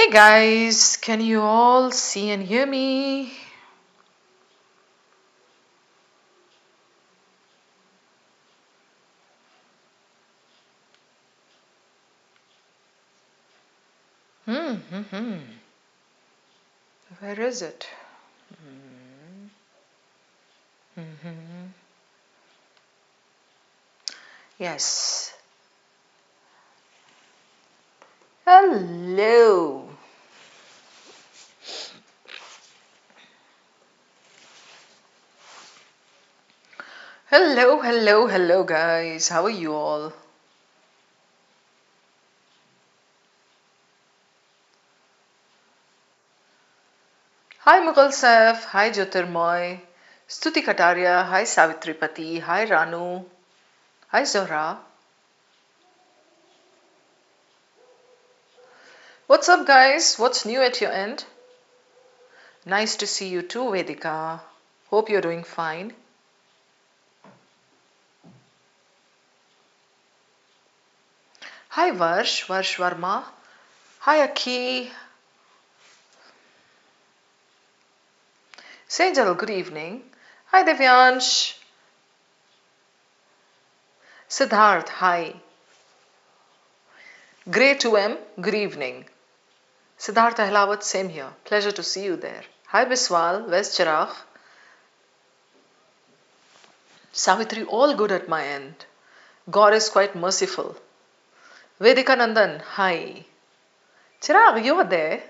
Hey guys, can you all see and hear me? Hmm. Where is it? Hmm. Yes. Hello. Hello, guys. How are you all? Hi, Mughal Saif. Hi, Jyotirmoy. Stuti Kataria. Hi, Savitripati. Hi, Ranu. Hi, Zohra. What's up, guys? What's new at your end? Nice to see you too, Vedika. Hope you're doing fine. Hi, Varsh Varma. Hi, Aki. Sejal, good evening. Hi, Devyansh. Siddharth, hi. Grey 2M, good evening. Siddharth Ahlawat, same here. Pleasure to see you there. Hi, Biswal. Where's Chirag? Savitri, all good at my end. God is quite merciful. Vedika Nandan, hi. Chirag, you're there.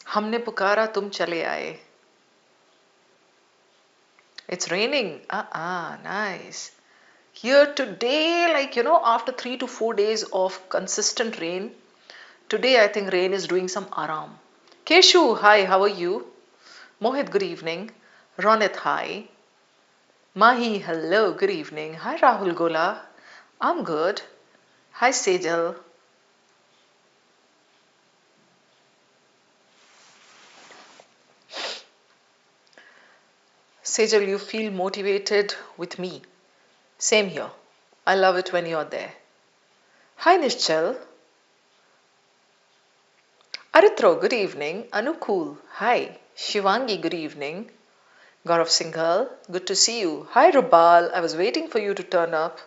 हमने पुकारा तुम चले आए. It's raining. Nice. Here today, after 3 to 4 days of consistent rain, today I think rain is doing some aram. Keshu, hi, how are you? Mohit, good evening. Ronit, hi. Mahi, hello, good evening. Hi, Rahul Gola. I'm good. Hi, Sejal. Sejal, you feel motivated with me. Same here. I love it when you're there. Hi, Nishchal. Aritro, good evening. Anukul, hi. Shivangi, good evening. Gaurav Singhal, good to see you. Hi, Rubal. I was waiting for you to turn up.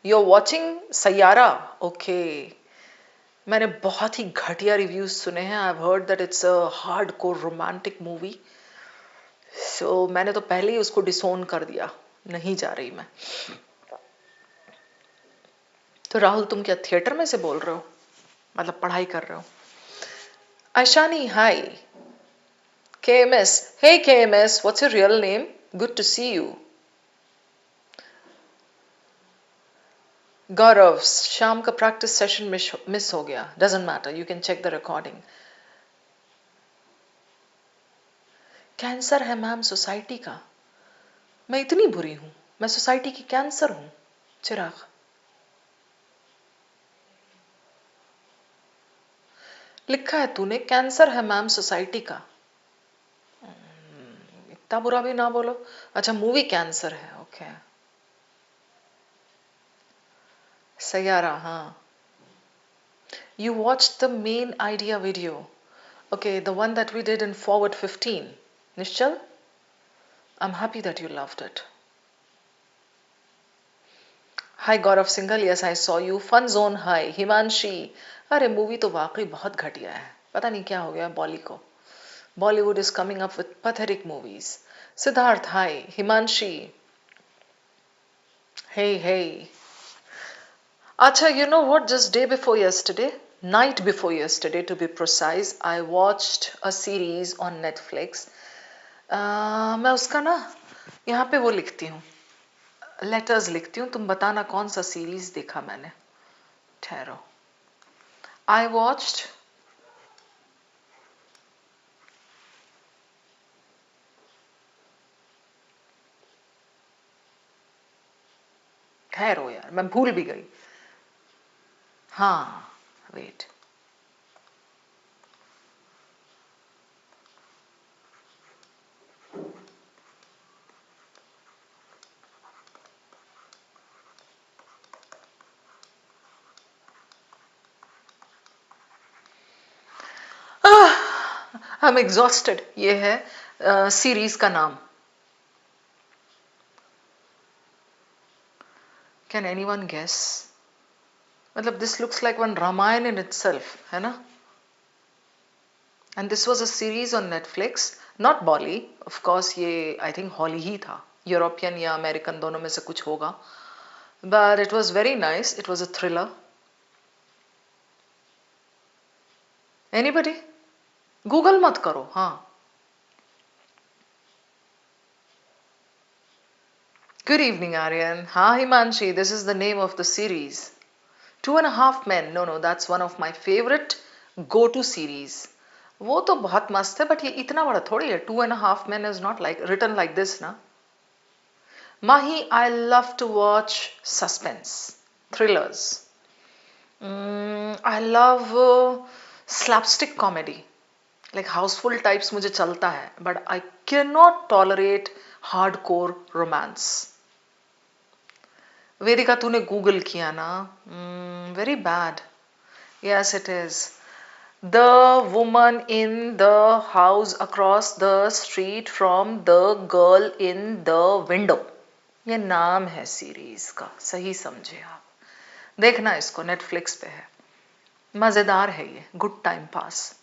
You're watching Sayara? Okay. मैंने बहुत ही घटिया reviews सुने हैं. I've heard that it's a hardcore romantic movie. So मैंने तो पहले ही उसको डिसोन कर दिया. नहीं जा रही मैं. तो राहुल तुम क्या थिएटर में से बोल रहे हो? मतलब पढ़ाई कर रहे हो? Aishani, hi. KMS, hey KMS, what's your real name? Good to see you. गौरव, शाम का प्रैक्टिस सेशन मिस हो गया. Doesn't matter, you can check the recording. Cancer है मैम सोसाइटी का. मैं इतनी बुरी हूं. मैं सोसाइटी की कैंसर हूं. चिराग, लिखा है तूने कैंसर है मैम सोसाइटी का. इतना बुरा भी ना बोलो. अच्छा, मूवी कैंसर है. ओके. सयारा, हाँ. You watched the main idea video. Okay, the one that we did in Forward 15. Nishchal, I'm happy that you loved it. Hi Gaurav Singhal, yes I saw you. Fun Zone, hi. Himanshi, अरे movie तो वाकई बहुत घटिया है. पता नहीं क्या हो गया बॉली को. Bollywood is coming up with pathetic movies. Siddharth, hi. Himanshi, hey. Acha, you know what? Just day before yesterday, night before yesterday to be precise, I watched a series on Netflix. मैं उसका ना यहाँ पे वो लिखती हूँ, letters लिखती हूँ. तुम बताना कौन सा सीरीज देखा मैंने. ठहरो. I watched ठहरो यार, मैं भूल भी गई. हाँ, वेट. I'm exhausted. ये है सीरीज का नाम. Can anyone guess? मतलब this looks like one Ramayana in itself, है ना? And this was a series on Netflix, not Bolly, of course. ये I think Holly ही था, यूरोपियन या अमेरिकन दोनों में से कुछ होगा. But it was very nice. It was a thriller. Anybody? Google मत करो. हाँ. Good evening, Aryan. हाँ Himanshi, this is the name of the series. 2.5 Men. No, that's one of my favorite go-to series. वो तो बहुत मस्त है, but ये इतना बड़ा थोड़ी है. 2.5 Men is not like written like this, ना. Mahi, I love to watch suspense, thrillers. I love slapstick comedy. Like houseful types मुझे चलता है, but I cannot tolerate hardcore romance. वेदिका तूने गूगल किया ना? Very bad. Yes, it is. The woman in the house across the street from the girl in the window. ये नाम है series का, सही समझे आप. देखना इसको, नेटफ्लिक्स पे है. मजेदार है ये, good time pass.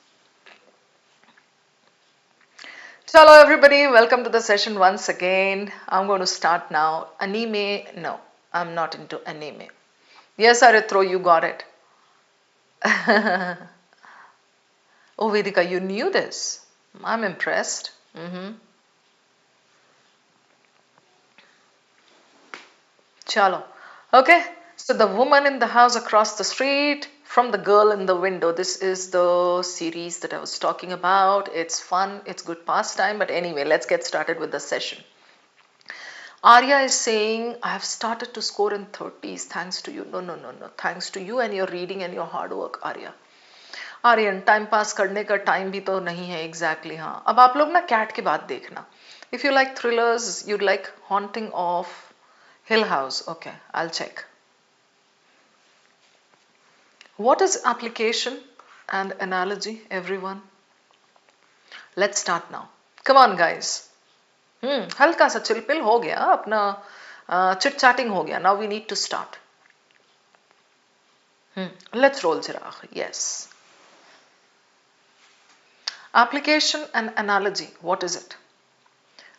Hello everybody, welcome to the session once again. I'm going to start now. Anime, no, I'm not into anime. Yes, Arithro, you got it. Oh, Vedika, you knew this. I'm impressed. Chalo. Okay, so the woman in the house across the street from the girl in the window. This is the series that I was talking about. It's fun, it's good pastime. But anyway, let's get started with the session. Arya is saying, I have started to score in 30s thanks to you. No. Thanks to you and your reading and your hard work, Arya. Aryan, time pass करने का time भी तो नहीं है. Exactly हाँ. अब आप लोग ना कैट की बात देखना. If you like thrillers, you like haunting of hill house. Okay, I check. What is application and analogy, everyone? Let's start now. Come on, guys. हल्का सा चिलपिल हो गया, अपना चिट चैटिंग हो गया. Now we need to start. Let's roll Chirag. Yes. Application and analogy. What is it?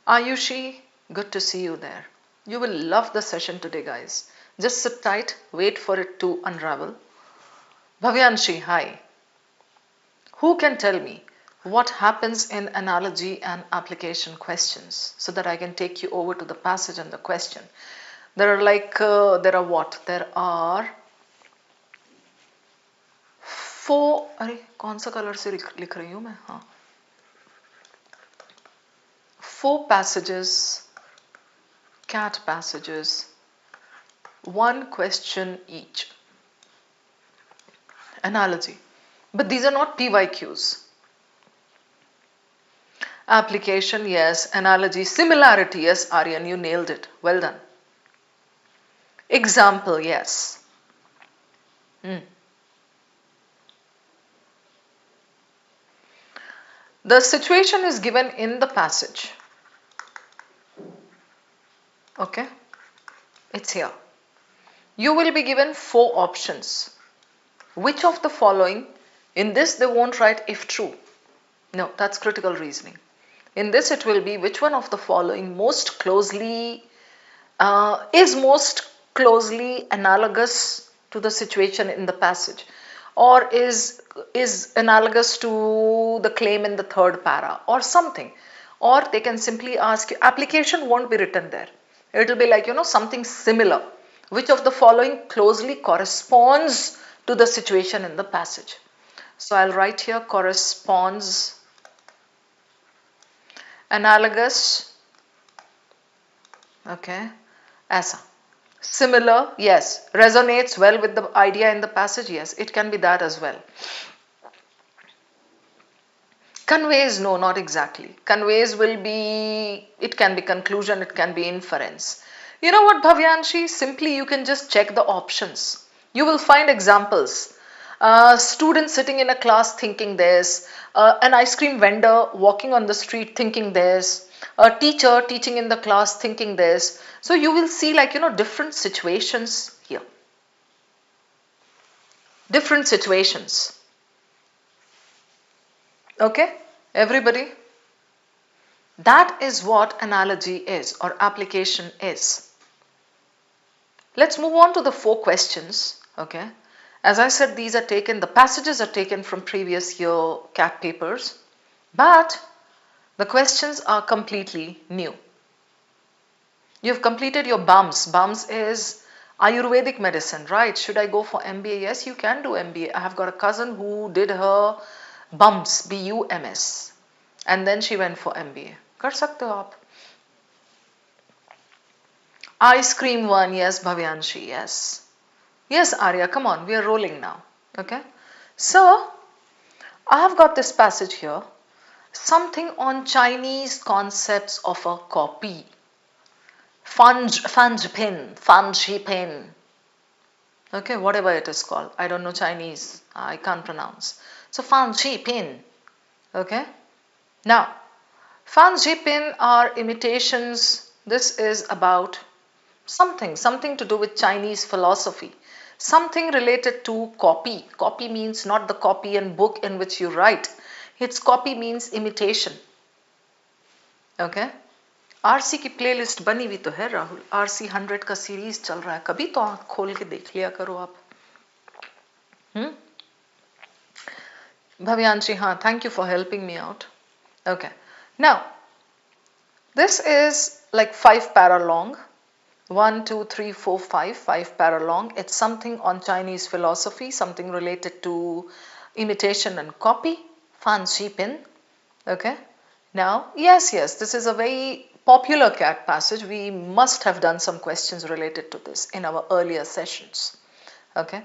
Ayushi, good to see you there. You will love the session today, guys. Just sit tight, wait for it to unravel. Bhavyanshi, hi. Who can tell me what happens in analogy and application questions so that I can take you over to the passage and the question? There are there are what? There are 4. अरे कौन सा colour से लिख रही हूँ मैं? हाँ. 4 passages, CAT passages, 1 question each. Analogy. But these are not PYQs. Application, yes. Analogy. Similarity, yes. Aryan, you nailed it. Well done. Example, yes. The situation is given in the passage. Okay, it's here. You will be given 4 options. Which of the following? In this they won't write if true. No, that's critical reasoning. In this it will be which one of the following most closely is most closely analogous to the situation in the passage, or is analogous to the claim in the 3rd para or something. Or they can simply ask you, application won't be written there. It will be like, something similar. Which of the following closely corresponds to the situation in the passage? So I'll write here corresponds, analogous, okay, ऐसा. Similar, yes. Resonates well with the idea in the passage, yes. It can be that as well. Conveys, no, not exactly. Conveys will be, it can be conclusion, it can be inference. You know what, Bhavyanshi? Simply you can just check the options. You will find examples. Students sitting in a class thinking this, an ice cream vendor walking on the street thinking this, a teacher teaching in the class thinking this. So you will see, like, different situations here. Different situations. Okay, everybody? That is what analogy is, or application is. Let's move on to the 4 questions. Okay. As I said, these are taken, the passages are taken from previous year CAT papers, but the questions are completely new. You've completed your BUMS. BUMS is Ayurvedic medicine, right? Should I go for MBA? Yes, you can do MBA. I have got a cousin who did her BUMS, BUMS, and then she went for MBA. कर सकते हो आप. Ice cream one, yes, Bhavyanshi, yes. Yes, Arya, come on, we are rolling now. Okay. So, I have got this passage here. Something on Chinese concepts of a copy. Fanj pin. Okay, whatever it is called. I don't know Chinese. I can't pronounce. So, Fanji pin. Okay. Now, Fanji pin are imitations. This is about something to do with Chinese philosophy. Something related to copy. Copy means not the copy and book in which you write. Its copy means imitation. Okay. RC की playlist बनी हुई तो है Rahul. RC 100 का series चल रहा है. कभी तो आंख खोल के देख लिया करो आप. Bhavyanshi, हाँ, thank you for helping me out. Okay. Now, this is like 5 para long. 1, 2, 3, 4, 5 para long. It's something on Chinese philosophy, something related to imitation and copy. Fan Pin. Okay. Now, yes, this is a very popular CAT passage. We must have done some questions related to this in our earlier sessions. Okay.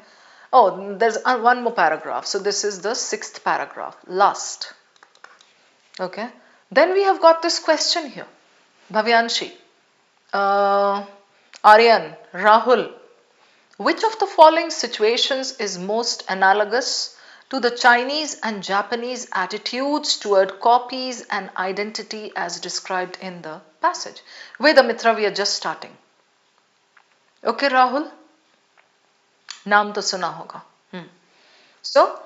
Oh, there's one more paragraph. So this is the 6th paragraph, last. Okay. Then we have got this question here. Bhavyanshi, Aryan, Rahul, which of the following situations is most analogous to the Chinese and Japanese attitudes toward copies and identity as described in the passage? Vedamitra, we are just starting. Okay, Rahul? Naam to suna hoga. So,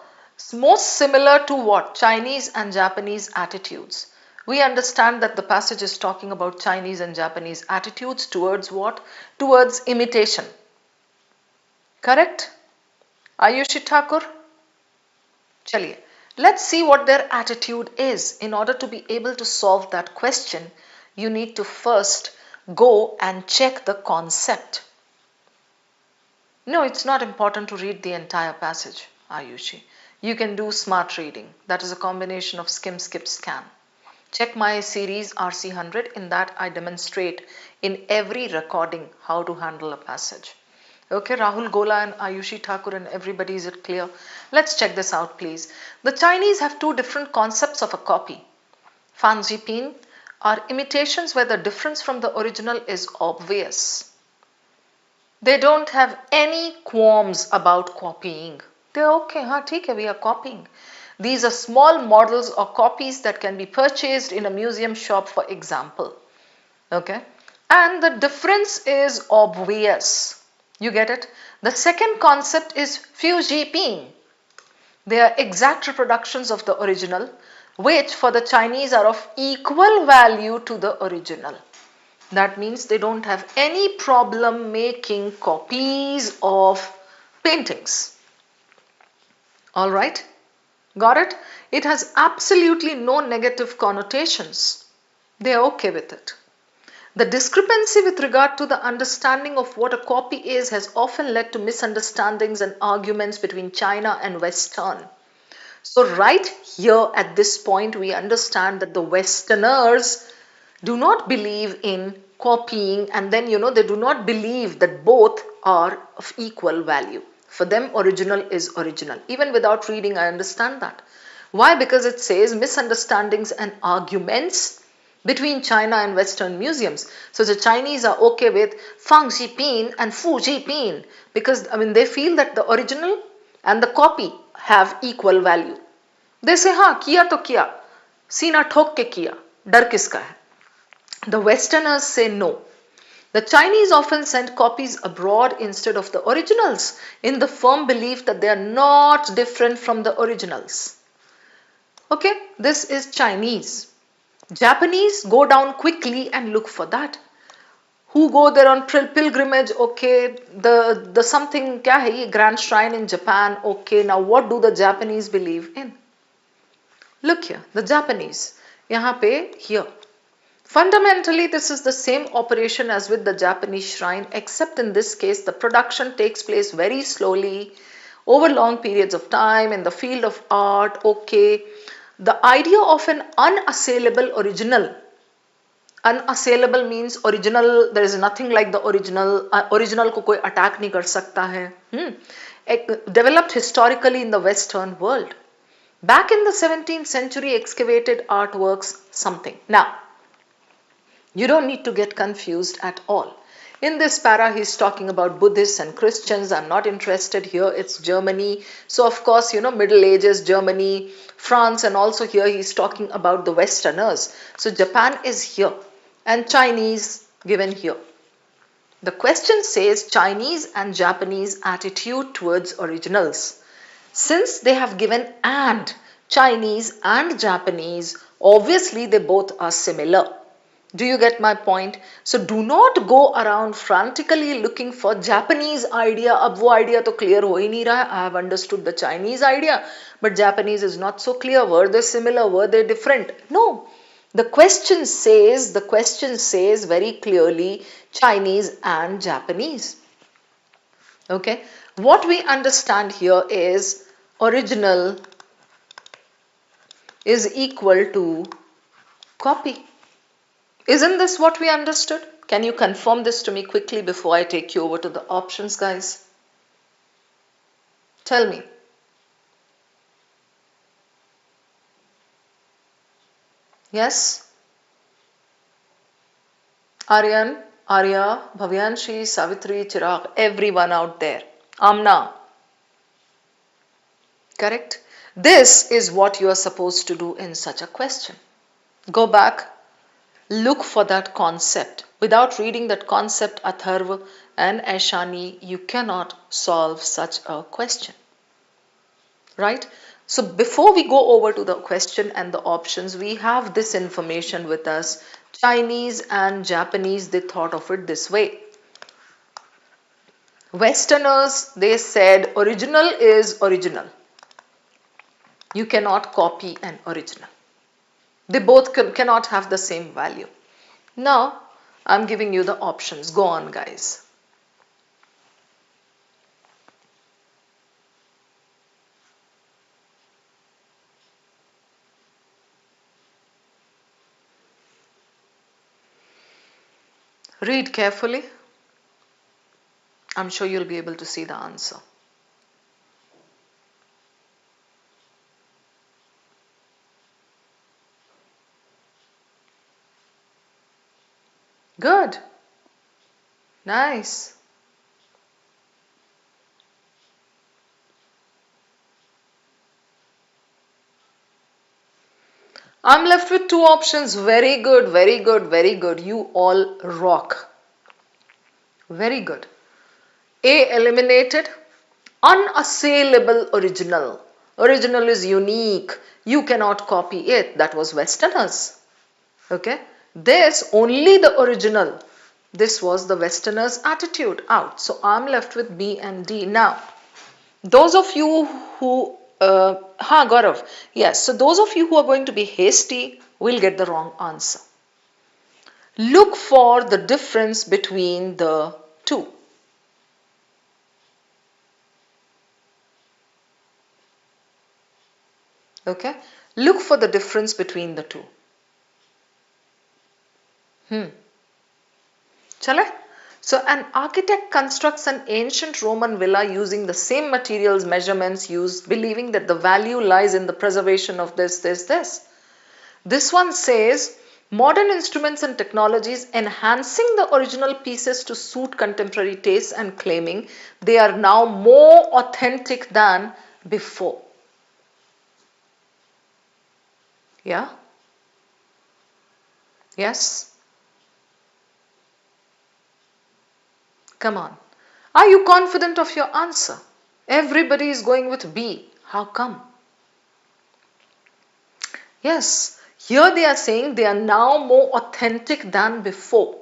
most similar to what? Chinese and Japanese attitudes. We understand that the passage is talking about Chinese and Japanese attitudes towards what? Towards imitation. Correct? Ayushi Thakur? Chaliye. Let's see what their attitude is. In order to be able to solve that question, you need to first go and check the concept. No, it's not important to read the entire passage, Ayushi. You can do smart reading. That is a combination of skim, skip, scan. Check my series RC100. In that I demonstrate in every recording how to handle a passage. Okay, Rahul Gola and Ayushi Thakur and everybody, is it clear? Let's check this out, please. The Chinese have 2 different concepts of a copy. Fanji Pin are imitations where the difference from the original is obvious. They don't have any qualms about copying. They're okay, theek hai, we are copying. These are small models or copies that can be purchased in a museum shop, for example. Okay. And the difference is obvious. You get it? The second concept is Fujiping. They are exact reproductions of the original, which for the Chinese are of equal value to the original. That means they don't have any problem making copies of paintings. All right? Got it? It has absolutely no negative connotations. They are okay with it. The discrepancy with regard to the understanding of what a copy is has often led to misunderstandings and arguments between China and Western. So right here at this point, we understand that the Westerners do not believe in copying, and then they do not believe that both are of equal value. For them, original is original. Even without reading, I understand that. Why? Because it says misunderstandings and arguments between China and Western museums. So the Chinese are okay with Fang Xipin and Fu Jipin because they feel that the original and the copy have equal value. They say, हाँ किया तो किया, सीना ठोक के किया, डर किसका है? The Westerners say no. The Chinese often send copies abroad instead of the originals in the firm belief that they are not different from the originals. Okay, this is Chinese. Japanese go down quickly and look for that. Who go there on pilgrimage? Okay, the something kya hai, grand shrine in Japan. Okay, now what do the Japanese believe in? Look here, the Japanese. Yahan pe here. Fundamentally, this is the same operation as with the Japanese shrine, except in this case, the production takes place very slowly over long periods of time in the field of art. Okay, the idea of an unassailable original. Unassailable means original, there is nothing like the original. Original को कोई attack नहीं कर सकता है. Developed historically in the Western world. Back in the 17th century, excavated artworks, something. Now, you don't need to get confused at all. In this para, he's talking about Buddhists and Christians. I'm not interested here. It's Germany. So, of course, Middle Ages, Germany, France, and also here he's talking about the Westerners. So, Japan is here and Chinese given here. The question says Chinese and Japanese attitude towards originals. Since they have given and Chinese and Japanese, obviously they both are similar. Do you get my point? So do not go around frantically looking for Japanese idea. Ab wo idea to clear ho hi nahi raha. I have understood the Chinese idea, but Japanese is not so clear. Were they similar? Were they different? No. The question says very clearly Chinese and Japanese. Okay. What we understand here is original is equal to copy. Isn't this what we understood? Can you confirm this to me quickly before I take you over to the options, guys? Tell me. Yes? Aryan, Arya, Bhavyanshi, Savitri, Chirag, everyone out there. Amna. Correct? This is what you are supposed to do in such a question. Go back. Look for that concept. Without reading that concept, Atharva and Aishani, you cannot solve such a question. Right? So before we go over to the question and the options, we have this information with us. Chinese and Japanese, they thought of it this way. Westerners, they said original is original. You cannot copy an original. They both cannot have the same value. Now, I'm giving you the options. Go on, guys. Read carefully. I'm sure you'll be able to see the answer. Good. Nice. I'm left with two options. Very good, very good, very good. You all rock. Very good. A eliminated. Unassailable original. Original is unique. You cannot copy it. That was Westerners. Okay. This only the original. This was the Westerners' attitude out. So I'm left with B and D. Now, those of you who, Gaurav, yes, so those of you who are going to be hasty will get the wrong answer. Look for the difference between the two. Okay, look for the difference between the two. Chale? So an architect constructs an ancient Roman villa using the same materials, measurements used, believing that the value lies in the preservation of this. This one says Modern instruments and technologies enhancing the original pieces to suit contemporary tastes and claiming they are now more authentic than before. Yeah? Yes? Come on. Are you confident of your answer? Everybody is going with B. How come? Yes, here they are saying they are now more authentic than before.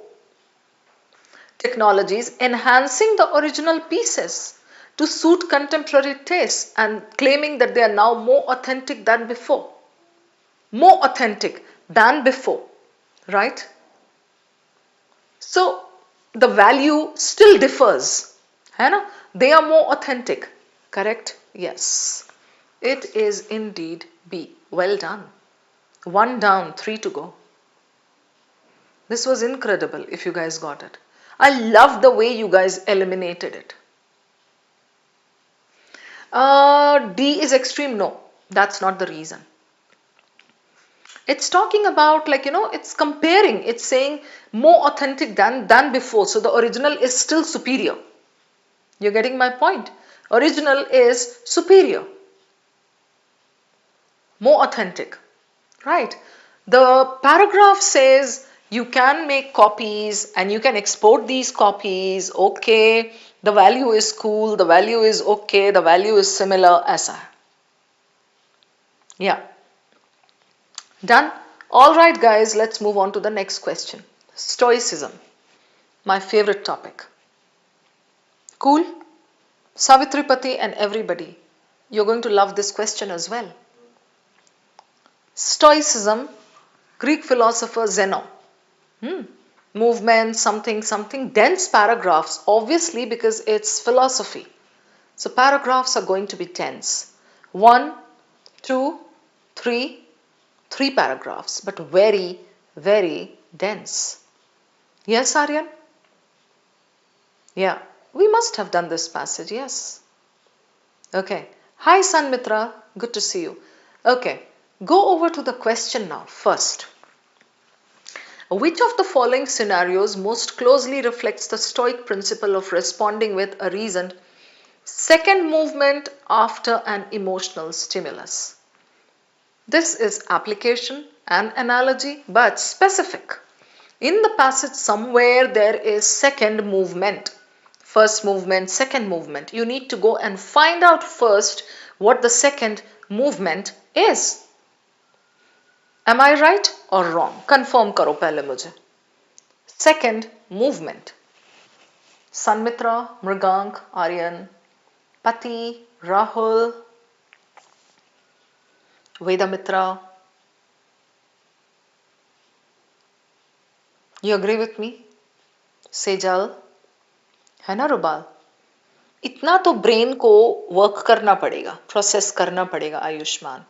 Technologies enhancing the original pieces to suit contemporary tastes and claiming that they are now more authentic than before. More authentic than before, right? So the value still differs. है ना? They are more authentic. Correct? Yes. It is indeed B. Well done. 1 down, 3 to go. This was incredible if you guys got it. I love the way you guys eliminated it. D is extreme. No, that's not the reason. It's talking about, like, it's comparing. It's saying more authentic than before. So the original is still superior. You're getting my point? Original is superior. More authentic. Right. The paragraph says you can make copies and you can export these copies. Okay. The value is cool. The value is okay. The value is similar. Aisa. Yeah. Done? Alright guys, let's move on to the next question. Stoicism. My favorite topic. Cool? Savitripati and everybody. You're going to love this question as well. Stoicism, Greek philosopher Zeno. Movement, something, something, dense paragraphs, obviously because it's philosophy. So paragraphs are going to be dense. 1, 2, 3, 3 paragraphs, but very, very dense. Yes, Aryan? Yeah, we must have done this passage, yes. Okay. Hi, Sanmitra. Good to see you. Okay, go over to the question now first. Which of the following scenarios most closely reflects the Stoic principle of responding with a reasoned second movement after an emotional stimulus? This is application and analogy, but specific. In the passage somewhere there is second movement. First movement, second movement. You need to go and find out first what the second movement is. Am I right or wrong? Confirm karo pehle mujhe. Second movement. Sanmitra, Mrigank, Aryan, Pati, Rahul, Vedamitra. You agree with me? Sejal, है ना रुबाल? इतना तो brain को work करना पड़ेगा, process करना पड़ेगा आयुष्मान,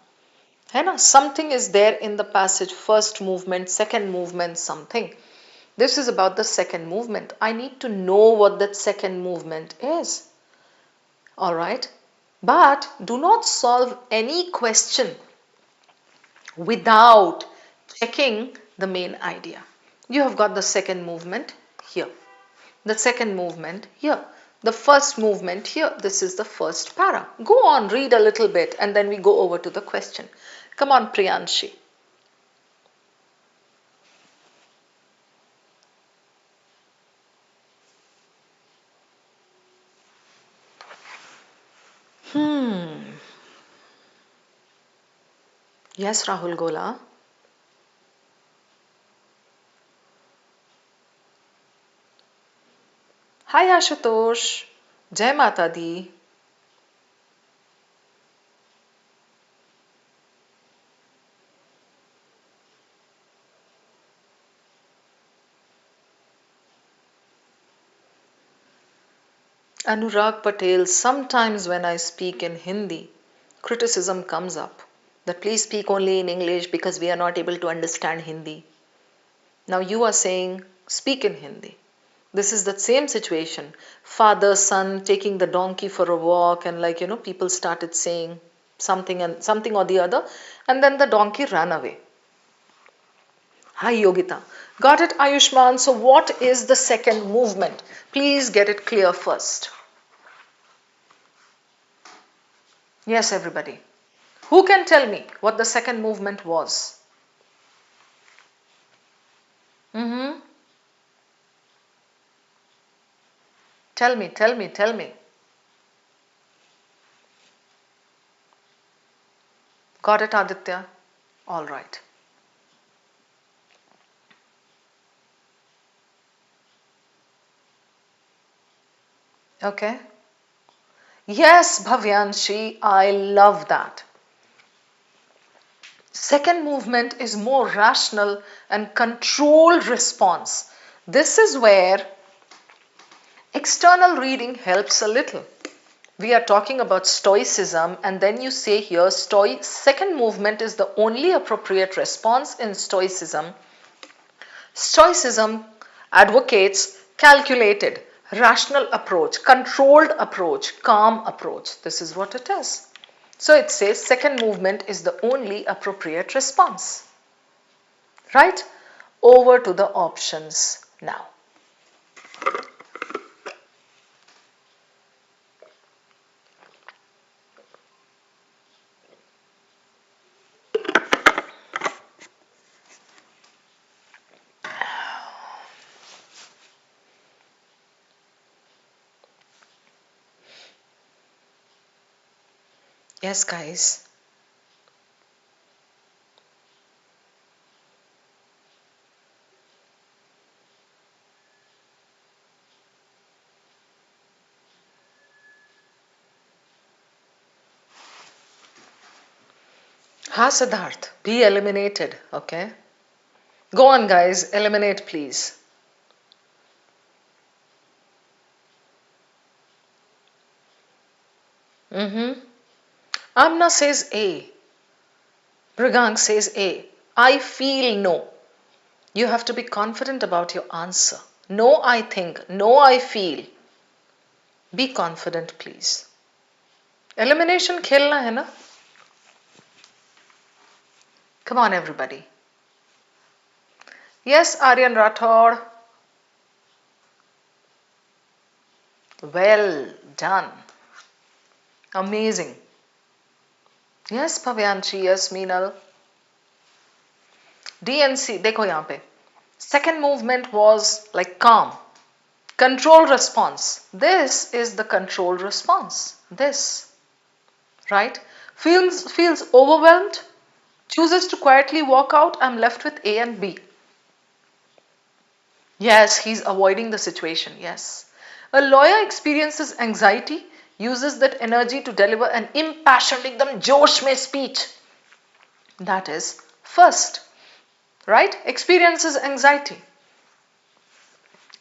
है ना? Something is there in the passage, first movement, second movement, something. This is about the second movement. I need to know what that second movement is. Alright? But do not solve any question without checking the main idea. You have got the second movement here. The second movement here. The first movement here. This is the first para. Go on, read a little bit and then we go over to the question. Come on, Priyanshi. Yes, Rahul Gola. Hi, Ashutosh. Jai Mata Di. Anurag Patel, sometimes when I speak in Hindi, criticism comes up that please speak only in English because we are not able to understand Hindi. Now you are saying speak in Hindi. This is the same situation. Father, son taking the donkey for a walk and people started saying something and something or the other and then the donkey ran away. Hi Yogita. Got it, Ayushman. So what is the second movement? Please get it clear first. Yes, everybody. Who can tell me what the second movement was? Mm-hmm. Tell me, tell me, tell me. Got it, Aditya? All right. Okay. Yes, Bhavyanshi, I love that. Second movement is more rational and controlled response. This is where external reading helps a little. We are talking about Stoicism, and then you say here, second movement is the only appropriate response in Stoicism. Stoicism advocates calculated, rational approach, controlled approach, calm approach. This is what it is. So it says second movement is the only appropriate response. Right? Over to the options now. Yes, guys. Ha, Siddharth, be eliminated. Okay. Go on, guys. Eliminate, please. Mm-hmm. Amna says A. Brigang says A. I feel no. You have to be confident about your answer. No, I think. No, I feel. Be confident, please. Elimination khelna hai na? Come on, everybody. Yes, Aryan Rathod. Well done. Amazing. Yes, Pavyanshi. Yes, Meenal. DNC. देखो यहाँ पे. Second movement was like calm. Control response. This is the control response. This. Right? Feels overwhelmed. Chooses to quietly walk out. I'm left with A and B. Yes, he's avoiding the situation. Yes. A lawyer experiences anxiety, uses that energy to deliver an impassioned, ekdam josh mein speech. That is first, right? Experiences anxiety.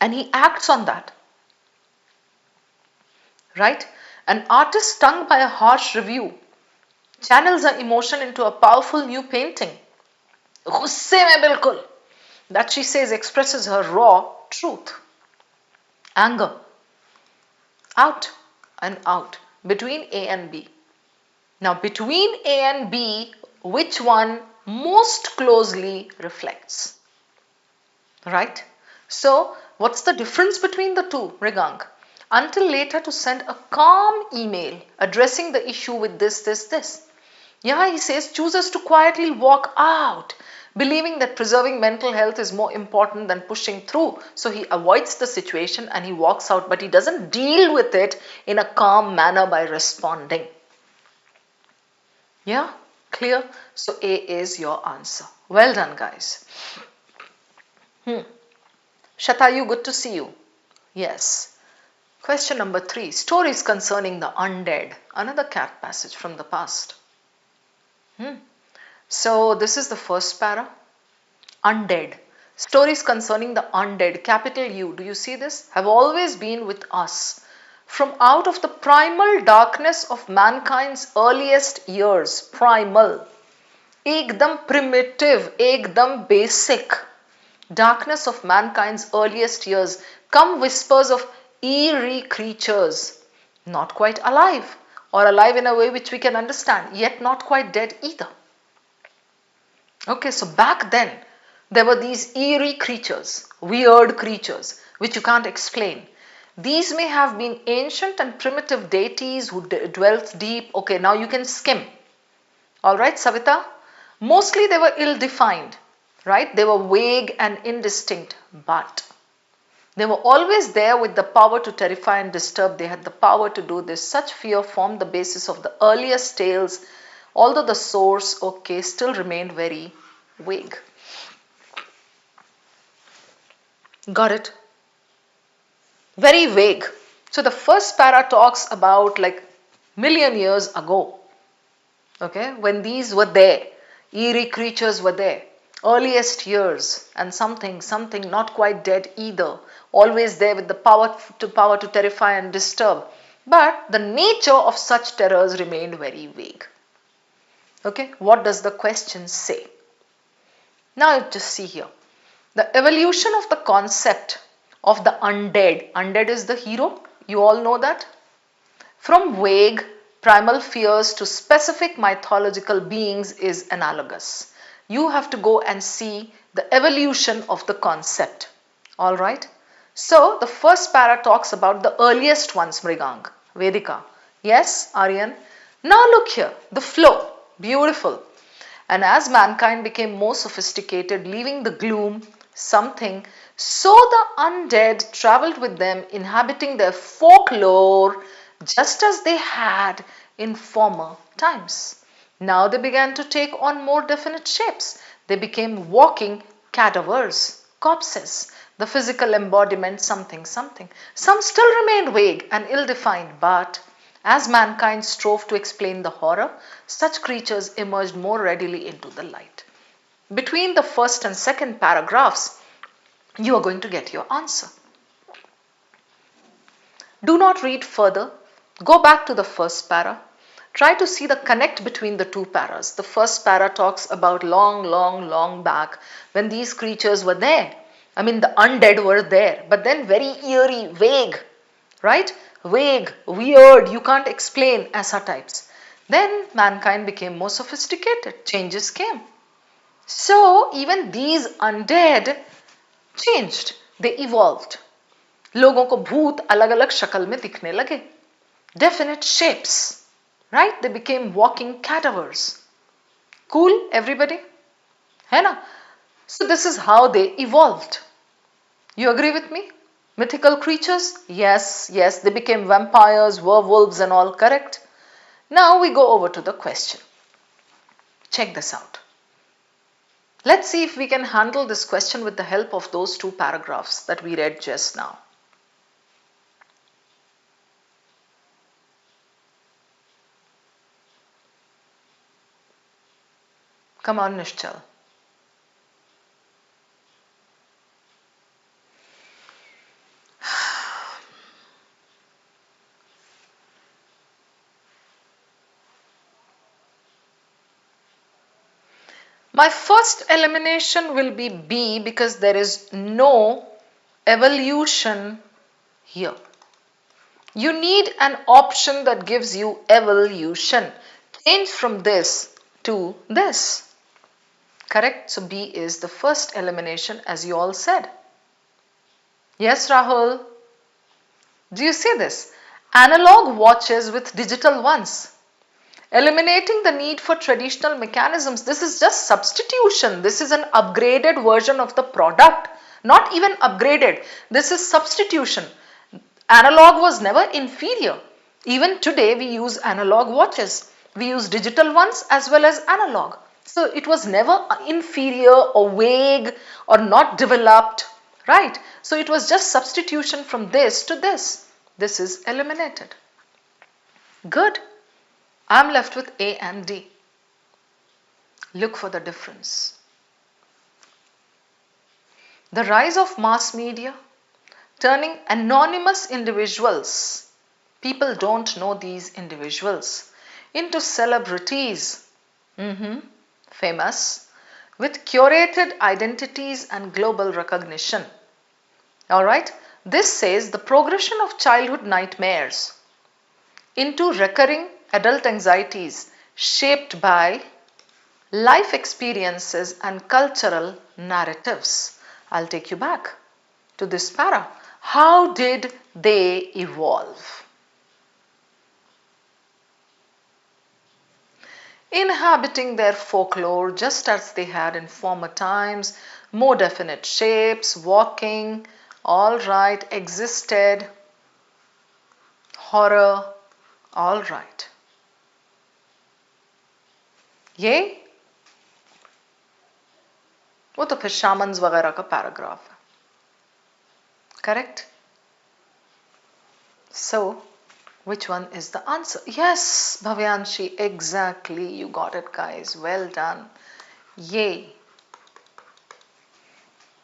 And he acts on that, right? An artist stung by a harsh review channels her emotion into a powerful new painting. गुस्से में बिल्कुल. That she says expresses her raw truth. Anger. Out and out. Between A and B. Now, between A and B, which one most closely reflects? Right? So, what's the difference between the two, Rigang? Until later to send a calm email addressing the issue with this. Yeah, he says chooses to quietly walk out, believing that preserving mental health is more important than pushing through. So he avoids the situation and he walks out, but he doesn't deal with it in a calm manner by responding. Yeah, clear? So A is your answer. Well done, guys. Shatayu, good to see you. Yes. Question number 3. Stories concerning the undead. Another cat passage from the past. So this is the first para. Undead. Stories concerning the undead, capital U. Do you see this? Have always been with us. From out of the primal darkness of mankind's earliest years. Primal. Ekdam primitive. Ekdam basic. Darkness of mankind's earliest years. Come whispers of eerie creatures. Not quite alive. Or alive in a way which we can understand. Yet not quite dead either. Okay, so back then, There were these eerie creatures, weird creatures, which you can't explain. These may have been ancient and primitive deities who dwelt deep. Okay, now you can skim. All right, Savita? Mostly they were ill-defined, right? They were vague and indistinct, but they were always there with the power to terrify and disturb. They had the power to do this. Such fear formed the basis of the earliest tales, although the source, okay, still remained very vague. Got it? Very vague. So the first para talks about like million years ago. Okay, when these were there, eerie creatures were there, earliest years, and something not quite dead either, always there with the power to terrify and disturb. But the nature of such terrors remained very vague. Okay, what does the question say? Now just see here. The evolution of the concept of the undead. Undead is the hero. You all know that. From vague primal fears to specific mythological beings is analogous. You have to go and see the evolution of the concept. All right. So the first para talks about the earliest ones, Mrigang, Vedika. Yes, Aryan. Now look here, the flow. Beautiful. And as mankind became more sophisticated, leaving the gloom, something, so the undead traveled with them, inhabiting their folklore just as they had in former times. Now they began to take on more definite shapes. They became walking cadavers, corpses, the physical embodiment, something. Some still remained vague and ill-defined, but as mankind strove to explain the horror, such creatures emerged more readily into the light. Between the first and second paragraphs, you are going to get your answer. Do not read further. Go back to the first para. Try to see the connect between the two paras. The first para talks about long back when these creatures were there. I mean, the undead were there, but then very eerie, vague, right? Vague, weird, you can't explain Asa types. Then mankind became more sophisticated. Changes came. So even these undead changed. They evolved. लोगों को भूत अलग अलग शक्ल में दिखने लगे. Definite shapes. Right? They became walking cadavers. Cool, everybody? है ना? So this is how they evolved. You agree with me? Mythical creatures? Yes, they became vampires, werewolves and all, correct? Now we go over to the question. Check this out. Let's see if we can handle this question with the help of those two paragraphs that we read just now. Come on, Nishchal. My first elimination will be B because there is no evolution here. You need an option that gives you evolution. Change from this to this. Correct? So B is the first elimination as you all said. Yes, Rahul? Do you see this? Analog watches with digital ones. Eliminating the need for traditional mechanisms. This is just substitution. This is an upgraded version of the product. Not even upgraded. This is substitution. Analog was never inferior. Even today we use analog watches. We use digital ones as well as analog. So it was never inferior or vague or not developed. Right? So it was just substitution from this to this. This is eliminated. Good. I'm left with A and D. Look for the difference. The rise of mass media, turning anonymous individuals, people don't know these individuals, into celebrities, famous, with curated identities and global recognition. Alright, this says the progression of childhood nightmares into recurring adult anxieties shaped by life experiences and cultural narratives. I'll take you back to this para. How did they evolve? Inhabiting their folklore just as they had in former times, more definite shapes, walking, all right, existed, horror, all right. ये वो तो फिर shamans वगैरह का paragraph है, correct? So, which one is the answer? Yes, Bhavyanshi, exactly. You got it, guys. Well done. Yay.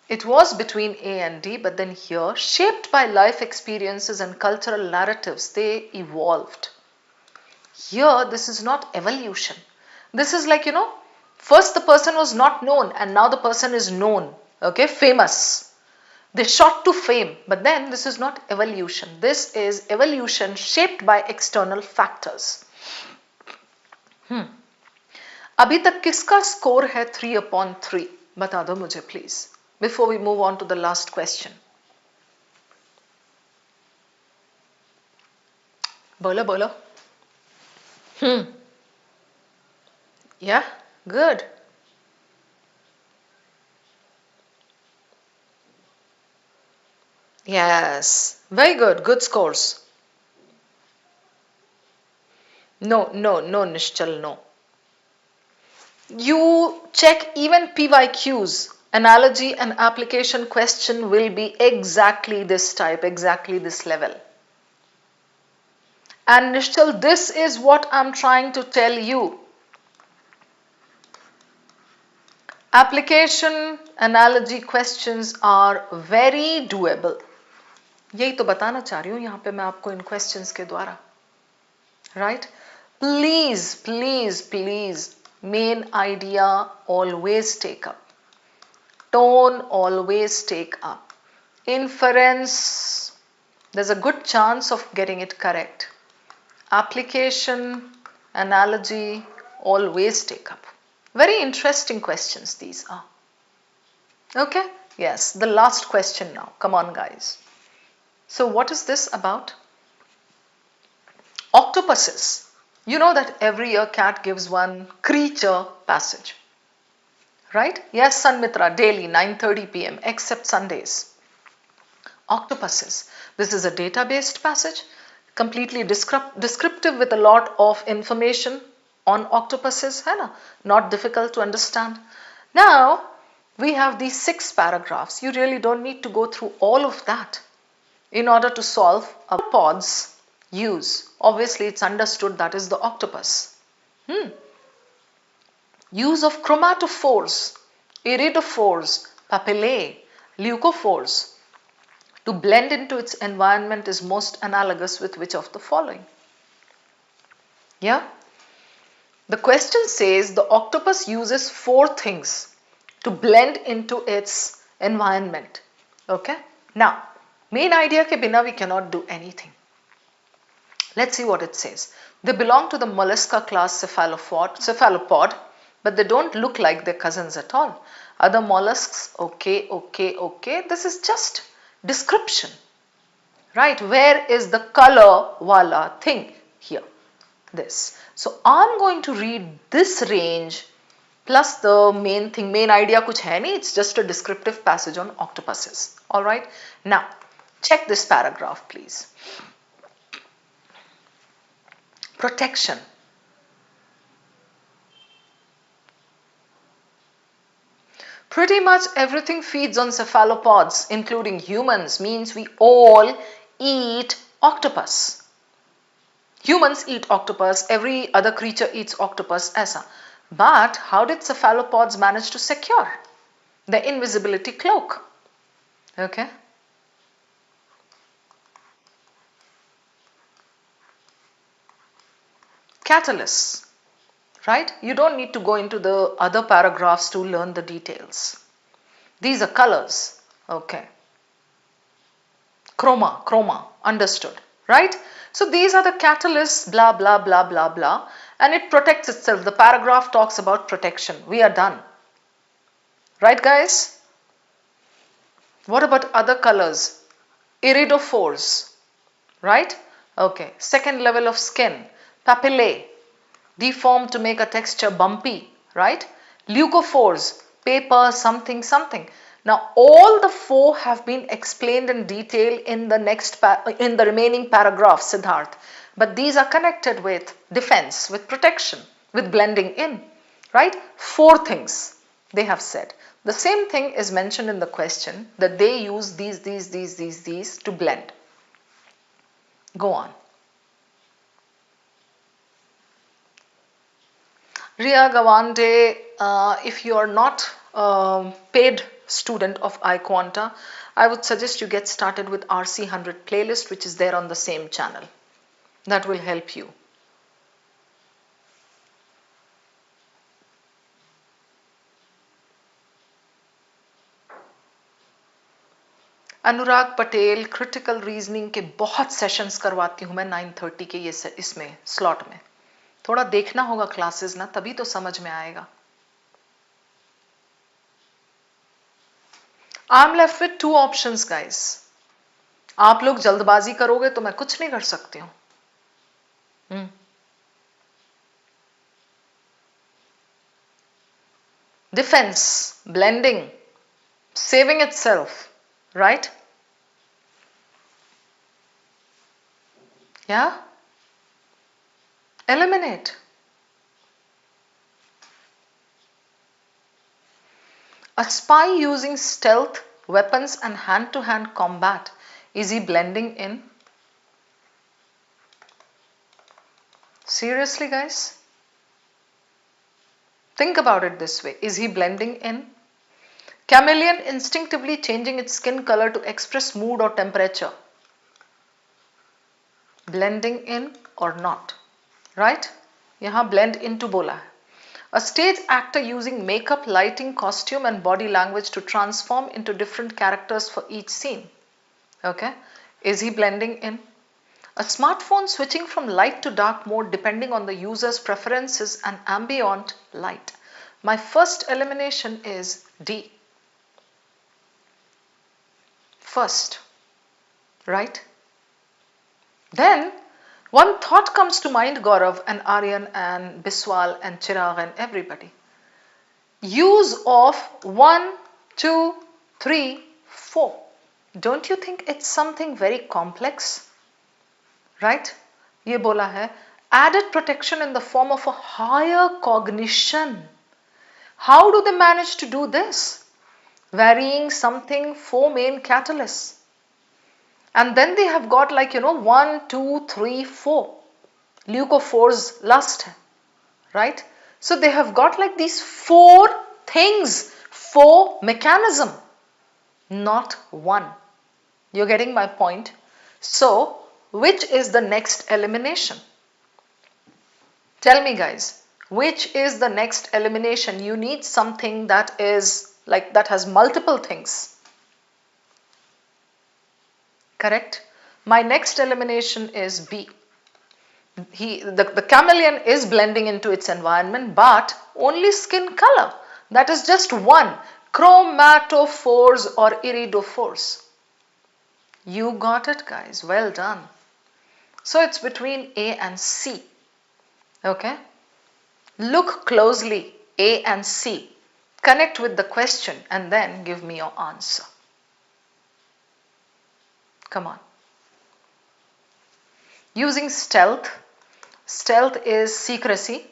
It was between A and D, but then here, shaped by life experiences and cultural narratives, they evolved. Here, this is not evolution. This is like, first the person was not known and now the person is known, okay, famous. They shot to fame, but then this is not evolution. This is evolution shaped by external factors. अभी तक किसका score है 3/3? बता दो मुझे please, before we move on to the last question. बोलो बोलो. Yeah, good. Yes, very good. Good scores. No, Nishchal, no. You check even PYQs. Analogy and application question will be exactly this type, exactly this level. And Nishchal, this is what I'm trying to tell you. Application, analogy questions are very doable. यही तो बताना चाह रही हूँ यहाँ पे मैं आपको इन क्वेश्चंस के द्वारा, right? Please please please, main idea always take up, tone always take up, inference there's a good chance of getting it correct, application, analogy always take up. Very interesting questions these are. Okay, yes, the last question now. Come on, guys. So what is this about? Octopuses. You know that every year CAT gives one creature passage, right? Yes, Sanmitra, daily 9:30 p.m. except Sundays. Octopuses. This is a data-based passage, completely descriptive with a lot of information on octopuses, है ना? Not difficult to understand. Now, we have these 6 paragraphs. You really don't need to go through all of that in order to solve a pod's use. Obviously, it's understood that is the octopus. Use of chromatophores, iridophores, papillae, leucophores to blend into its environment is most analogous with which of the following? Yeah? The question says the octopus uses 4 things to blend into its environment. Okay? Now, main idea ke bina we cannot do anything. Let's see what it says. They belong to the mollusca class cephalopod, but they don't look like their cousins at all. Other mollusks, okay. This is just description, right? Where is the color wala thing here? This. So I'm going to read this range plus the main thing. Main idea kuch hai nahi, it's just a descriptive passage on octopuses. All right. Now, check this paragraph, please. Protection. Pretty much everything feeds on cephalopods, including humans, means we all eat octopus. Humans eat octopus, every other creature eats octopus, aisa. But how did cephalopods manage to secure the invisibility cloak? Okay. Catalysts, right? You don't need to go into the other paragraphs to learn the details. These are colors, okay. Chroma, understood, right? So these are the catalysts, blah, blah, blah, blah, blah. and it protects itself. The paragraph talks about protection. We are done. Right, guys? What about other colors? Iridophores, right? Okay. Second level of skin, papillae, deformed to make a texture bumpy, right? Leucophores, paper, something, something. Now, all the four have been explained in detail in the in the remaining paragraph, Siddharth. But these are connected with defense, with protection, with blending in, right? Four things they have said. The same thing is mentioned in the question, that they use these to blend. Go on. Ria Gawande, if you are not a paid student of iQuanta, I would suggest you get started with RC100 playlist, which is there on the same channel. That will help you. Anurag Patel, critical reasoning के बहुत sessions करवाती हूँ मैं 9:30 के ये इसमें slot में. थोड़ा देखना होगा क्लासेस ना, तभी तो समझ में आएगा. I am left with 2 options guys. आप लोग जल्दबाजी करोगे तो मैं कुछ नहीं कर सकती हूँ. Defense, blending, saving itself, right? Yeah? Eliminate. A spy using stealth, weapons and hand-to-hand combat. Is he blending in? Seriously, guys? Think about it this way. Is he blending in? Chameleon instinctively changing its skin color to express mood or temperature. Blending in or not? Right? Yahan blend into bola hai. A stage actor using makeup, lighting, costume and body language to transform into different characters for each scene. Okay? Is he blending in? A smartphone switching from light to dark mode depending on the user's preferences and ambient light. My first elimination is D. First, right? Then one thought comes to mind, Gaurav and Aryan and Biswal and Chirag and everybody. Use of 1, 2, 3, 4. Don't you think it's something very complex? Right? Ye bola hai. Added protection in the form of a higher cognition. How do they manage to do this? Varying something 4 main catalysts. And then they have got 1, 2, 3, 4. Leucophores lust. Right? So they have got these 4 things, 4 mechanism, not 1. You're getting my point? So, which is the next elimination? Tell me guys, which is the next elimination? You need something that is that has multiple things. Correct? My next elimination is B. The chameleon is blending into its environment, but only skin color. That is just one. Chromatophores or iridophores. You got it, guys. Well done. So it's between A and C. Okay? Look closely, A and C. Connect with the question and then give me your answer. Come on. Using stealth. Stealth is secrecy,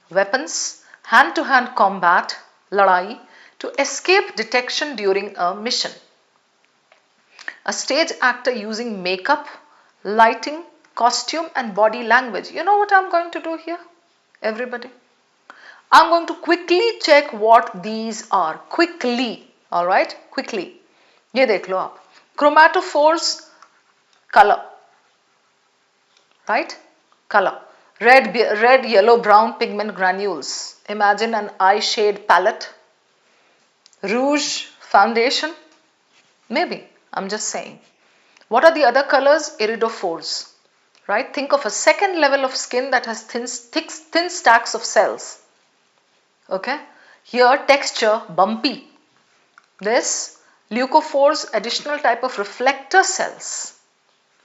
weapons, hand-to-hand combat, ladai, to escape detection during a mission. A stage actor using makeup, lighting, costume and body language. You know what I'm going to do here, everybody? I'm going to quickly check what these are. Quickly, alright? Quickly. Ye dekh lo aap. Chromatophores, color. Right? Color. Red, yellow, brown pigment granules. Imagine an eye shade palette. Rouge, foundation. Maybe. I'm just saying. What are the other colors? Iridophores. right? Think of a second level of skin that has thin stacks of cells. Okay, here texture bumpy. This leucophores, additional type of reflector cells,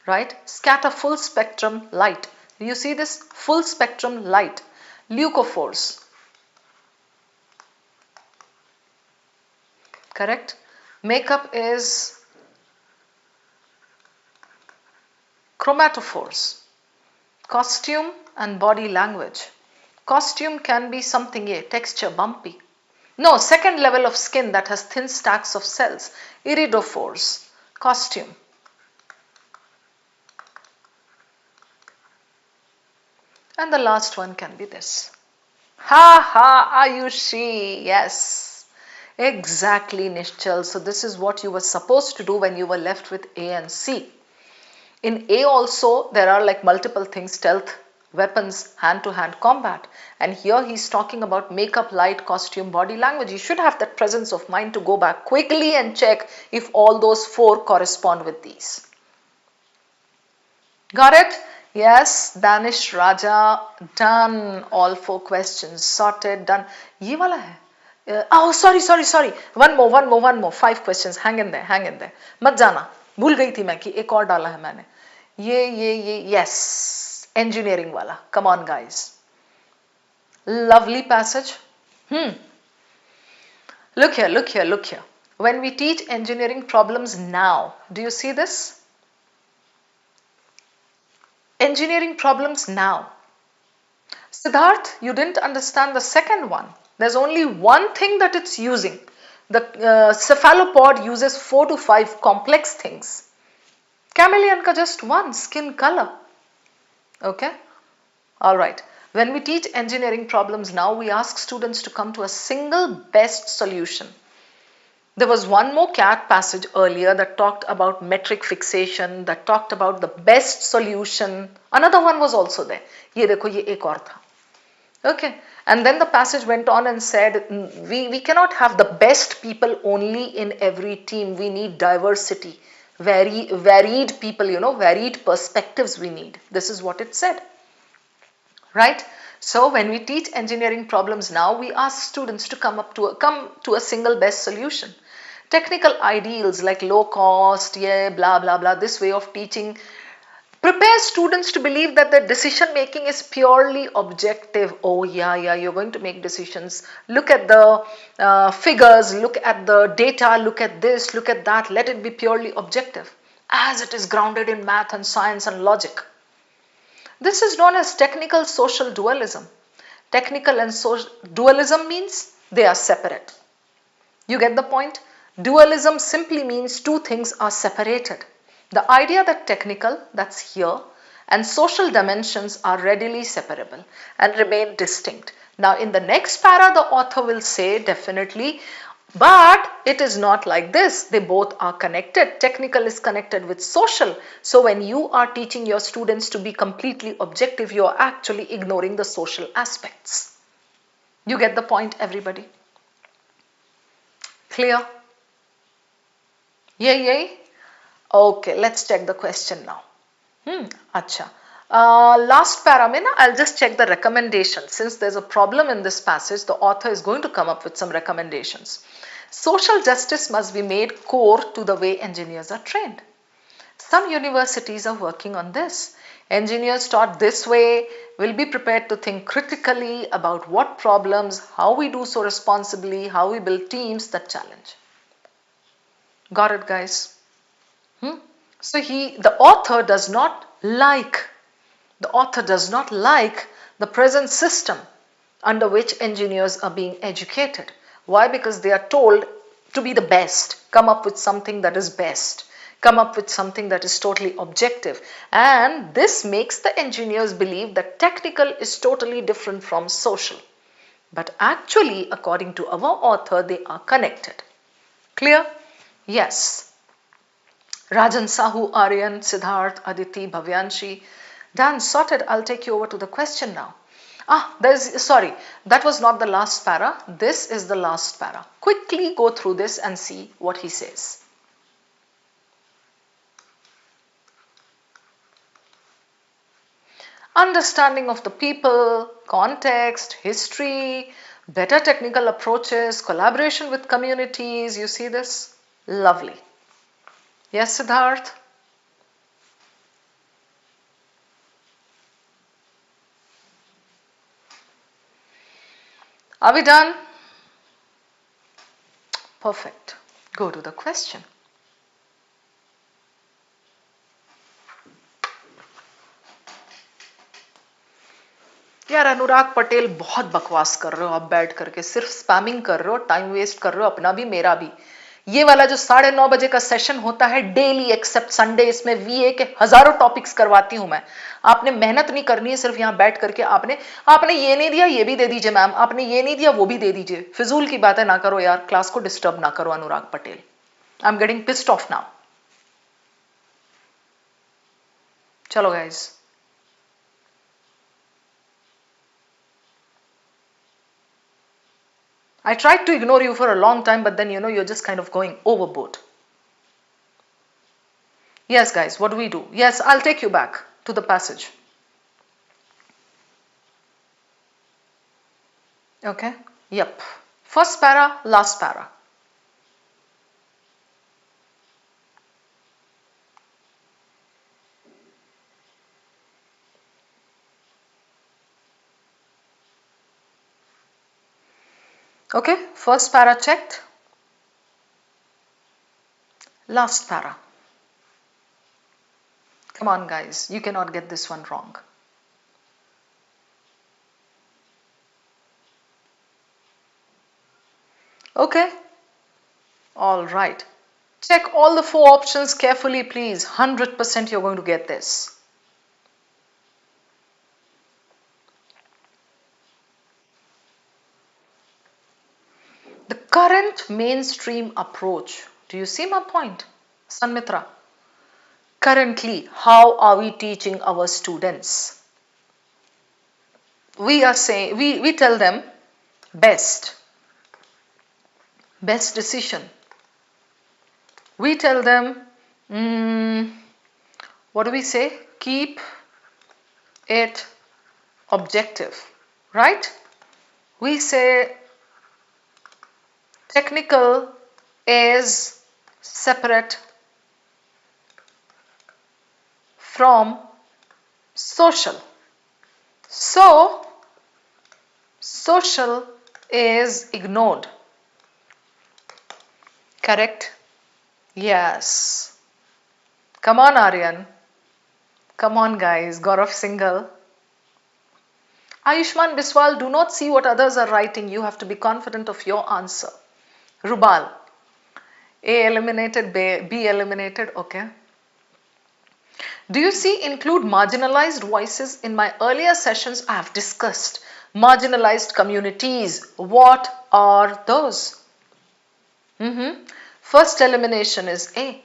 right? Scatter full spectrum light. You see this full spectrum light, leucophores, correct? Makeup is chromatophores, costume and body language. Costume can be something, yeah, texture bumpy. No, second level of skin that has thin stacks of cells, iridophores, costume. And the last one can be this. Ha ha, Ayushi, yes. Exactly, Nishchal. So this is what you were supposed to do when you were left with A and C. In A also, there are like multiple things, stealth, weapons, hand-to-hand combat. And here he's talking about makeup, light, costume, body language. You should have that presence of mind to go back quickly and check if all those four correspond with these. Got it? Yes, Danish Raja, done. All four questions sorted, done. ये वाला है. Oh, sorry. One more. 5 questions. Hang in there. मत जाना. भूल गई थी मैं कि एक और डाला है मैंने. ये. Yes. Engineering वाला. Come on, guys. Lovely passage. Look here. When we teach engineering problems now, do you see this? Engineering problems now. Siddharth, you didn't understand the second one. There's only one thing that it's using. The cephalopod uses 4 to 5 complex things. Chameleon ka just one, skin color. Okay? Alright. When we teach engineering problems now, we ask students to come to a single best solution. There was one more CAT passage earlier that talked about metric fixation, that talked about the best solution. Another one was also there. ये देखो ये एक और था. Okay. And then the passage went on and said, we cannot have the best people only in every team. We need diversity, varied people, varied perspectives we need. This is what it said. Right? So when we teach engineering problems now, we ask students to come to a single best solution. Technical ideals like low cost, blah, this way of teaching prepare students to believe that their decision making is purely objective. Oh yeah, you're going to make decisions. Look at the figures, look at the data, look at this, look at that. Let it be purely objective as it is grounded in math and science and logic. This is known as technical social dualism. Technical and social dualism means they are separate. You get the point? Dualism simply means two things are separated. The idea that technical, that's here, and social dimensions are readily separable and remain distinct. Now in the next para, the author will say definitely, but it is not like this. They both are connected. Technical is connected with social. So when you are teaching your students to be completely objective, you are actually ignoring the social aspects. You get the point, everybody? Clear? Yay? Okay, let's check the question now. Acha. Last para mein na, I'll just check the recommendations. Since there's a problem in this passage, the author is going to come up with some recommendations. Social justice must be made core to the way engineers are trained. Some universities are working on this. Engineers taught this way will be prepared to think critically about what problems, how we do so responsibly, how we build teams that challenge. Got it, guys? So the author does not like the present system under which engineers are being educated. Why? Because they are told to be the best, come up with something that is best, come up with something that is totally objective. And this makes the engineers believe that technical is totally different from social. But actually, according to our author, they are connected. Clear? Yes. Rajan, Sahu, Aryan, Siddharth, Aditi, Bhavyanshi. Done, sorted. I'll take you over to the question now. Sorry, that was not the last para. This is the last para. Quickly go through this and see what he says. Understanding of the people, context, history, better technical approaches, collaboration with communities. You see this? Lovely. Yes, Siddharth? Are we done? Perfect. Go to the question. यार अनुराग पटेल बहुत बकवास कर रहे हो आप बैठ करके सिर्फ स्पैमिंग कर रहे हो टाइम वेस्ट कर रहे हो अपना भी मेरा भी ये वाला जो 9:30 का सेशन होता है डेली एक्सेप्ट संडे इसमें वीए के हजारों टॉपिक्स करवाती हूं मैं आपने मेहनत नहीं करनी है सिर्फ यहां बैठ करके आपने आपने ये नहीं दिया ये भी दे दीजिए मैम आपने ये नहीं दिया वो भी दे दीजिए फिजूल की बातें ना करो यार क्लास को डिस्टर्ब ना करो Anurag Patel I am getting pissed off now चलो guys I tried to ignore you for a long time, but then you're just kind of going overboard. Yes, guys, what do we do? Yes, I'll take you back to the passage. Okay, yep. First para, last para. Okay, first para checked. Last para. Come on, guys, you cannot get this one wrong. Okay, all right. Check all the 4 options carefully, please. 100% you're going to get this. The current mainstream approach. Do you see my point, Sanmitra? Currently, how are we teaching our students? We are saying, we tell them best decision. We tell them, what do we say? Keep it objective, right? We say technical is separate from social. So, social is ignored. Correct? Yes. Come on, Aryan. Come on, guys. Gaurav Singhal. Ayushman Biswal, do not see what others are writing. You have to be confident of your answer. Rubal. A eliminated, B eliminated. Okay. Do you see include marginalized voices? In my earlier sessions, I have discussed marginalized communities. What are those? First elimination is A.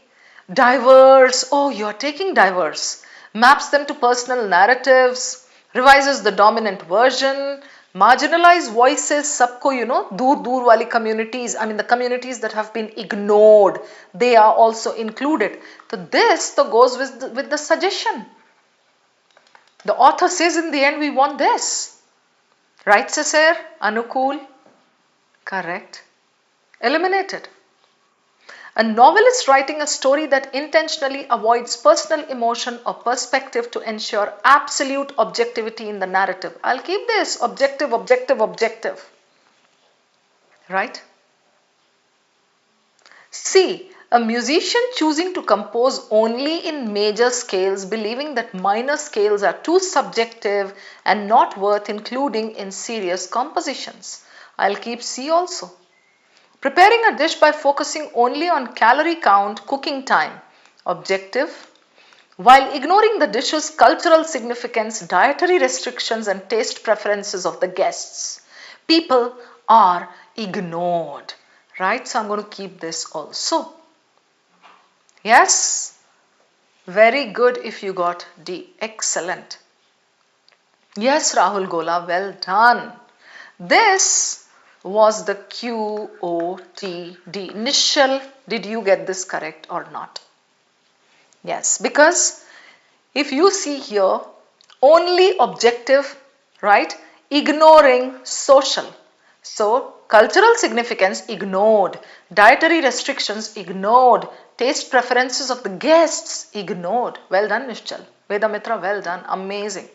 Diverse. Oh, you're taking diverse. Maps them to personal narratives. Revises the dominant version. Marginalized voices, सबको दूर वाली communities, I mean the communities that have been ignored, they are also included. So this goes with the suggestion. The author says in the end we want this. Right, Cesar? Anukul? Correct. Eliminated. A novelist writing a story that intentionally avoids personal emotion or perspective to ensure absolute objectivity in the narrative. I'll keep this objective, objective, objective. Right? C. A musician choosing to compose only in major scales, believing that minor scales are too subjective and not worth including in serious compositions. I'll keep C also. Preparing a dish by focusing only on calorie count, cooking time, objective, while ignoring the dish's cultural significance, dietary restrictions and taste preferences of the guests. People are ignored, right? So I'm going to keep this also. Yes? Very good if you got D. Excellent. Yes, Rahul Gola, well done. This was the QOTD. Nishal, did you get this correct or not? Yes, because if you see here, only objective, right? Ignoring social. So, cultural significance ignored, dietary restrictions ignored, taste preferences of the guests ignored. Well done, Nishchal. Vedamitra, well done. Amazing.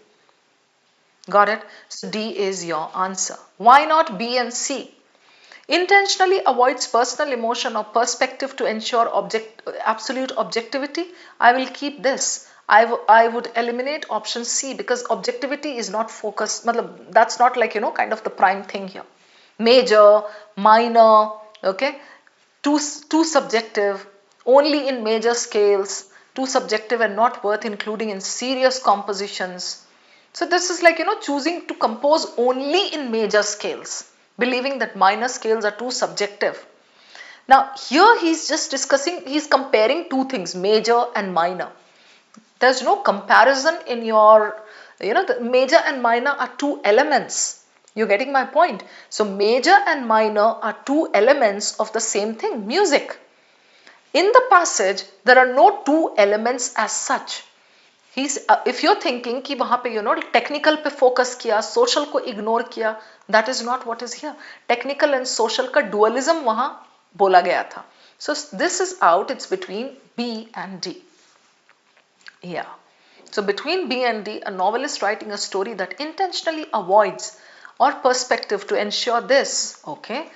Got it? So, D is your answer. Why not B and C? Intentionally avoids personal emotion or perspective to ensure absolute objectivity. I will keep this. I would eliminate option C because objectivity is not focused. That's not like, kind of the prime thing here. Major, minor, okay, too subjective, only in major scales, too subjective and not worth including in serious compositions. So this is like, choosing to compose only in major scales, believing that minor scales are too subjective. Now here he's just discussing, he's comparing two things, major and minor. There's no comparison in your, the major and minor are two elements. You're getting my point? So major and minor are two elements of the same thing, music. In the passage, there are no two elements as such. If you're thinking कि वहाँ पे technical पे focus किया, social को ignore किया, that is not what is here. Technical and social का dualism वहाँ बोला गया था. So this is out. It's between B and D. Yeah. So between B and D, a novelist writing a story that intentionally avoids or perspective to ensure this. Okay.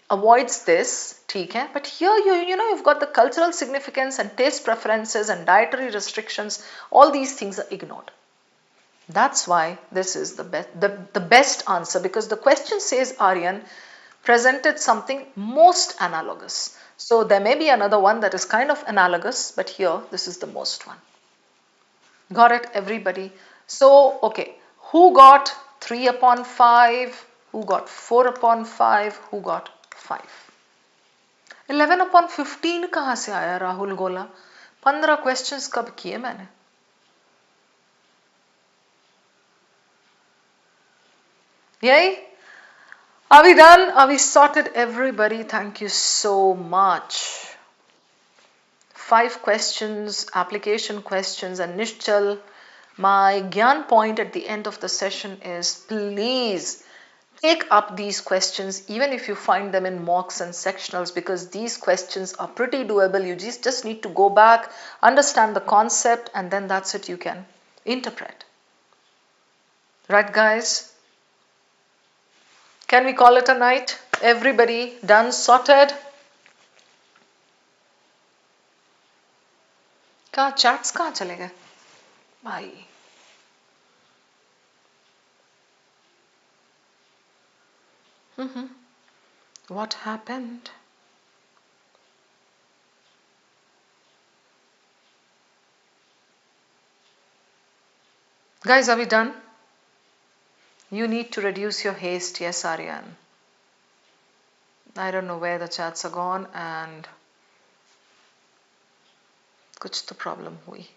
Avoids this, ठीक है, but here you've got the cultural significance and taste preferences and dietary restrictions. All these things are ignored. That's why this is the best answer, because the question says Aryan presented something most analogous. So there may be another one that is kind of analogous, but here this is the most one. Got it, everybody? So okay, who got 3 upon 5? Who got 4 upon 5? Who got 5? 11 upon 15 कहाँ से आया राहुल गोला? 15 questions कब किए मैंने? Yay? Are we done? Are we sorted, everybody? Thank you so much. 5 questions, application questions, and Nishchal, my Gyan point at the end of the session is, please take up these questions even if you find them in mocks and sectionals, because these questions are pretty doable. You just need to go back, understand the concept, and then that's it, you can interpret. Right, guys? Can we call it a night? Everybody done, sorted? कहाँ chats कहाँ चले गए भाई? What happened? Guys, are we done? You need to reduce your haste. Yes, Aryan. I don't know where the chats are gone and कुछ तो problem हुई.